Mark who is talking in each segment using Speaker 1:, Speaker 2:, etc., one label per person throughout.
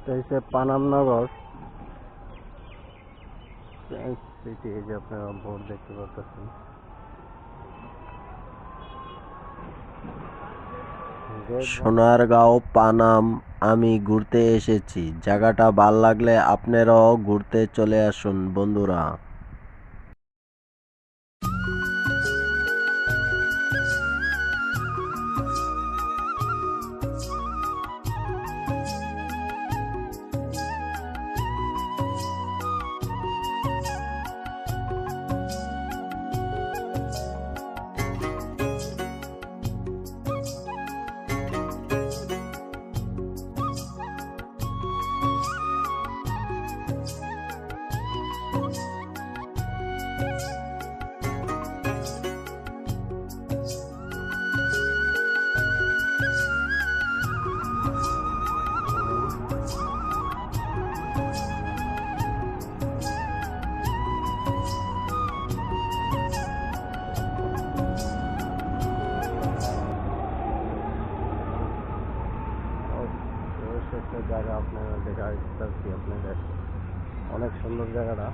Speaker 1: এটা হচ্ছে Panam Nagar science city. এই যে আপনারা বোর্ড দেখতে পাচ্ছেন।
Speaker 2: সোনারগাঁও পানাম আমি ঘুরতে এসেছি। জায়গাটা ভাল লাগলে আপনারাও ঘুরতে চলে আসুন বন্ধুরা।
Speaker 1: একটা জায়গা আপনারা দেখাচ্ছি আপনাদের, অনেক সুন্দর জায়গাটা।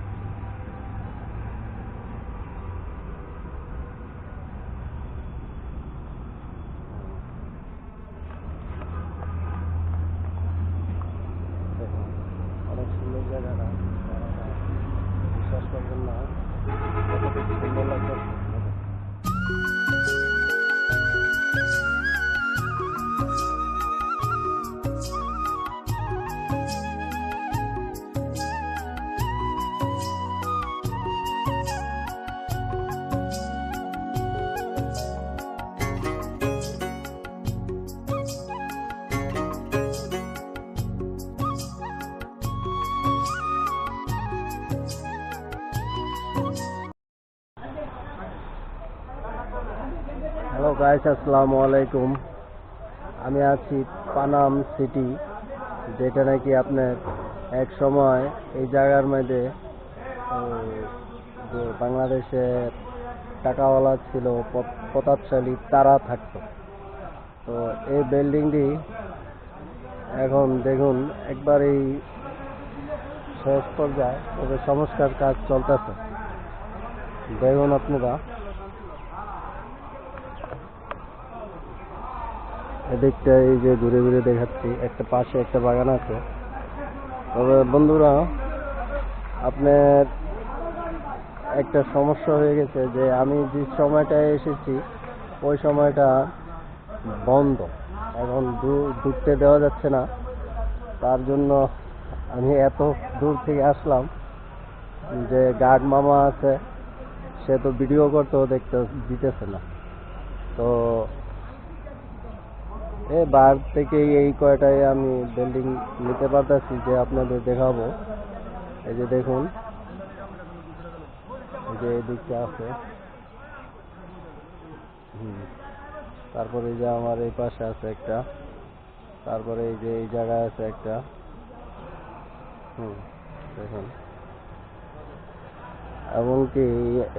Speaker 1: দেখুন অনেক সুন্দর জায়গাটা, বিশ্বাস করবেন না কতটুকু সুন্দর লাগছে। হ্যালো গাইস, আসসালামু আলাইকুম। আমি আছি পানাম সিটি, যেটা নাকি আপনার এক সময় এই জায়গার মধ্যে যে বাংলাদেশের টাকাওয়ালা ছিল, প্রতাপশালী, তারা থাকতো। তো এই বিল্ডিংটি এখন দেখুন একবারেই শেষ পর্যায়ে, তবে সংস্কার কাজ চলতেছে। দেখুন আপনারা এদিকটা, এই যে ঘুরে ঘুরে দেখাচ্ছি, একটা পাশে একটা বাগান আছে। তবে বন্ধুরা, আপনার একটা সমস্যা হয়ে গেছে যে আমি যে সময়টায় এসেছি ওই সময়টা বন্ধ, এখন ঢুকতে দেওয়া যাচ্ছে না। তার জন্য আমি এত দূর থেকে আসলাম, যে গার্ড মামা আছে, সে তো ভিডিও করতেও দেখতে দিতেছে না। তো বার থেকে এই কয়টায় আমি বিল্ডিং নিতে পারতেছি যে আপনাদের দেখাবো। এই যে দেখুন, এই যে এই দিকটা আছে, তারপরে এই যে আমার এই পাশে আছে একটা, তারপরে এই যে এই জায়গায় আছে একটা, দেখুন। এমনকি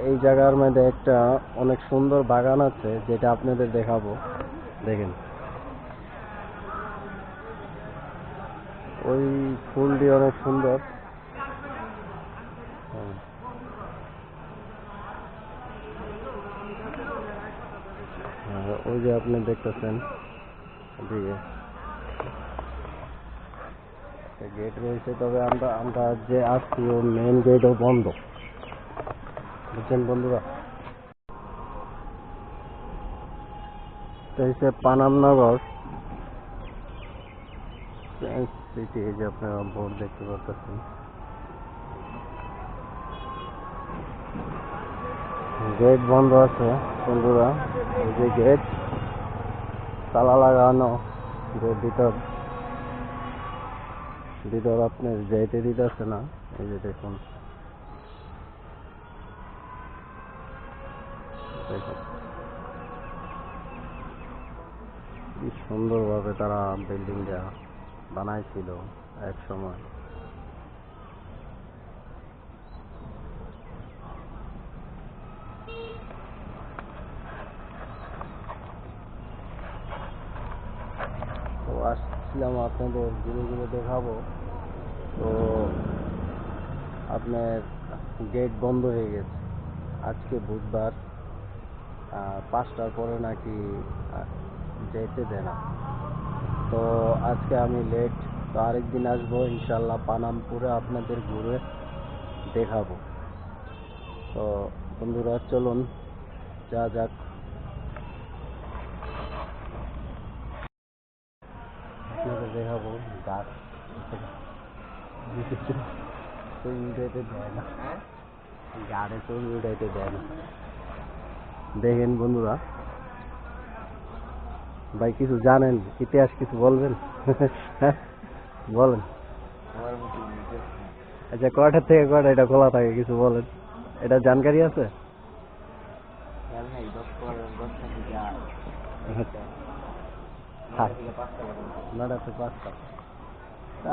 Speaker 1: এই জায়গার মধ্যে একটা অনেক সুন্দর বাগান আছে, যেটা আপনাদের দেখাবো। দেখেন ওই ফুলটি অনেক সুন্দর। ওই যে আপনি দেখতেছেন এদিকে গেট রয়েছে, তবে আমরা যে আসছি ও মেন গেটও বন্ধ, বুঝছেন বন্ধুরা। এটা হচ্ছে পানামনগর সায়েন্স সিটি। এই যে আপনারা বোর্ড দেখতে পাচ্ছেন। গেট বন্ধ আছে বন্ধুরা, এই যে গেট তালা লাগানো, যে ভিতর আপনি যেতে দিতেছে না। এই যে দেখুন, কি সুন্দরভাবে তারা বিল্ডিংটা বানাইছিল এক সময়। তো আসছিলাম আপনাদের ঘুরে ঘুরে দেখাবো। তো আপনার গেট বন্ধ হয়ে গেছে আজকে বুধবার, 5টার পরে নাকি যেতে দেয় না। তো আজকে আমি লেট, তো আরেকদিন আসবো ইনশাল্লাহ, পানামপুরে আপনাদের ঘুরে দেখাবো। তো বন্ধুরা চলুন যা যাক। আপনাদের দেখাবো গাছ ছবি উঠাইতে দেয় না, গাড়ে ছবি উঠাইতে দেয় না। দেখেন বন্ধুরা, ভাই কিছু জানেন ইতিহাস, কিছু বলবেন? হ্যাঁ বলেন। আচ্ছা কয়টা থেকে কয়টা এটা খোলা থাকে কিছু বলেন, এটা জানকারি আছে? নটা থেকে 5টা।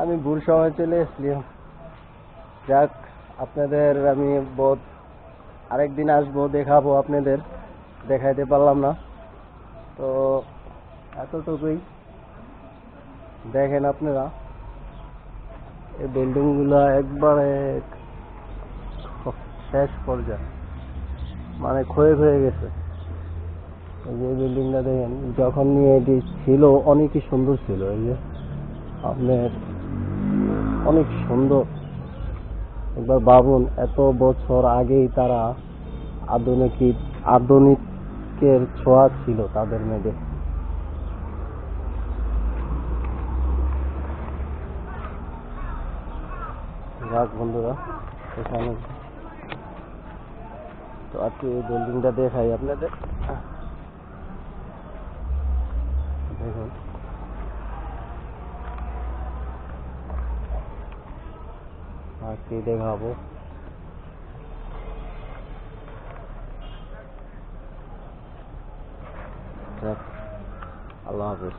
Speaker 1: আমি ভুল সময় চলে এসলাম। যাক, আপনাদের আমি আরেকদিন আসবো, দেখাবো আপনাদের, দেখাইতে পারলাম না। তো এতটুকুই। দেখেন আপনারা এই বিল্ডিং গুলা একবারে শেষ পর্যায়ে, মানে ক্ষয়ে ক্ষয়ে গেছে। এই যে বিল্ডিংটা দেখেন, যখন নিয়ে এটি ছিল অনেকই সুন্দর ছিল। এই যে আপনার অনেক সুন্দর। একবার ভাবুন, এত বছর আগেই তারা আধুনিকের ছোঁয়া ছিল তাদের মেয়েদের। যাক বন্ধুরা, এখানে তো আজকে এই বিল্ডিংটা দেখাই আপনাদের। দেখুন, আজকে দেখাবো। যাক, আল্লাহ হাফেজ।